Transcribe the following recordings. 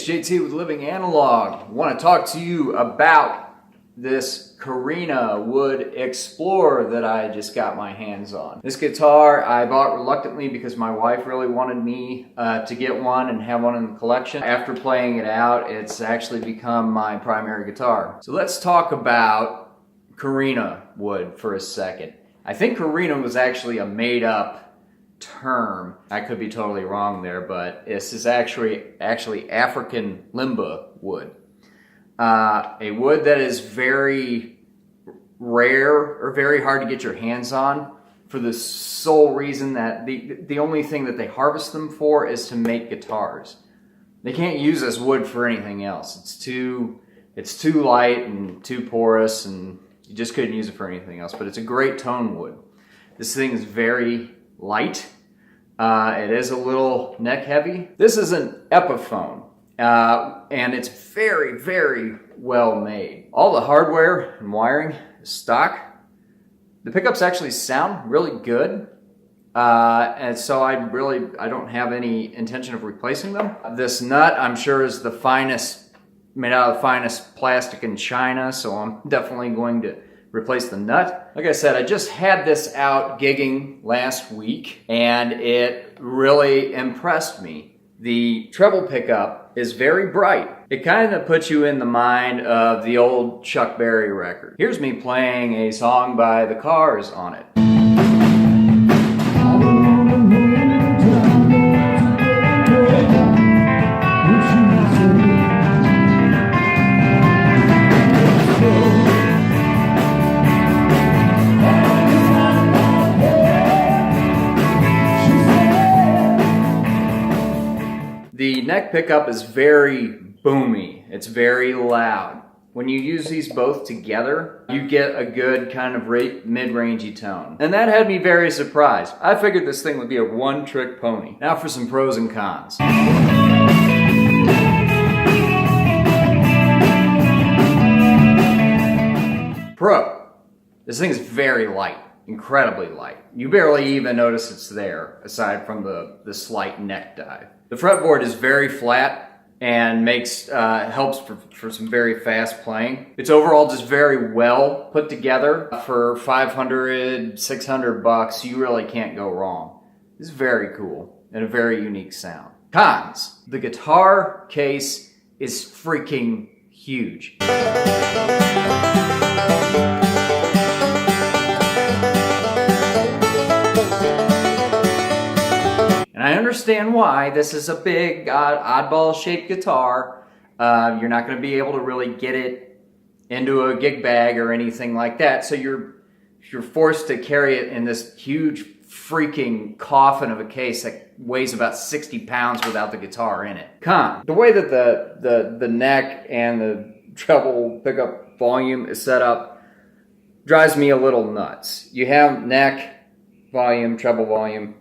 JT with Living Analog. I want to talk to you about this Korina Wood Explorer that I just got my hands on. This guitar I bought reluctantly because my wife really wanted me to get one and have one in the collection. After playing it out, it's actually become my primary guitar. So let's talk about Korina Wood for a second. I think Korina was actually a made-up term. I could be totally wrong there, but this is actually African limba wood. A wood that is very rare or very hard to get your hands on for the sole reason that the only thing that they harvest them for is to make guitars. They can't use this wood for anything else. It's too light and too porous, and you just couldn't use it for anything else. But it's a great tone wood. This thing is very light. It is a little neck heavy. This is an Epiphone, and it's very, very well made. All the hardware and wiring is stock. The pickups actually sound really good, and so I don't have any intention of replacing them. This nut, I'm sure, is the finest, made out of the finest plastic in China, so I'm definitely going to replace the nut. Like I said, I just had this out gigging last week, and it really impressed me. The treble pickup is very bright. It kind of puts you in the mind of the old Chuck Berry record. Here's me playing a song by The Cars on it. The neck pickup is very boomy. It's very loud. When you use these both together, you get a good kind of mid-rangey tone. And that had me very surprised. I figured this thing would be a one-trick pony. Now for some pros and cons. Pro. This thing is very light. Incredibly light. You barely even notice it's there, aside from the slight neck dive. The fretboard is very flat and helps for some very fast playing. It's overall just very well put together. For $500, $600, you really can't go wrong. It's very cool and a very unique sound. Cons. The guitar case is freaking huge. I understand why. This is a big, oddball-shaped guitar. You're not going to be able to really get it into a gig bag or anything like that, so you're forced to carry it in this huge freaking coffin of a case that weighs about 60 pounds without the guitar in it. Con. The way that the neck and the treble pickup volume is set up drives me a little nuts. You have neck volume, treble volume,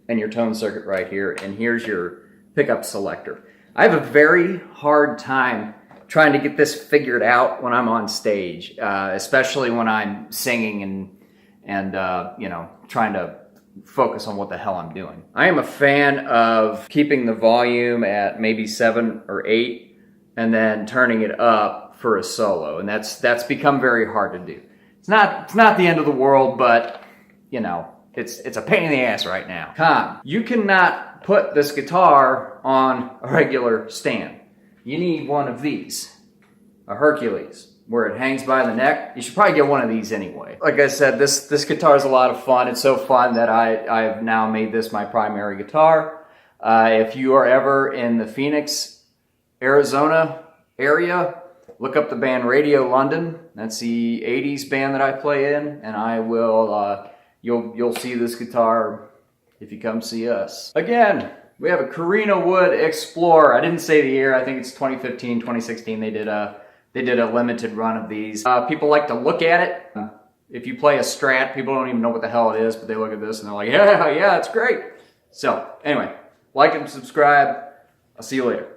and your tone circuit right here, and here's your pickup selector. I have a very hard time trying to get this figured out when I'm on stage, especially when I'm singing and trying to focus on what the hell I'm doing. I am a fan of keeping the volume at maybe 7 or 8 and then turning it up for a solo, and that's become very hard to do. It's not the end of the world, but it's a pain in the ass right now. Con. You cannot put this guitar on a regular stand. You need one of these. A Hercules, where it hangs by the neck. You should probably get one of these anyway. Like I said, this guitar is a lot of fun. It's so fun that I've now made this my primary guitar. If you are ever in the Phoenix, Arizona area, look up the band Radio London. That's the 80s band that I play in, and I will... You'll see this guitar if you come see us. Again, we have a Korina Wood Explorer. I didn't say the year. I think it's 2015, 2016. They did a limited run of these. People like to look at it. If you play a Strat, people don't even know what the hell it is, but they look at this and they're like, yeah, it's great. So anyway, like and subscribe. I'll see you later.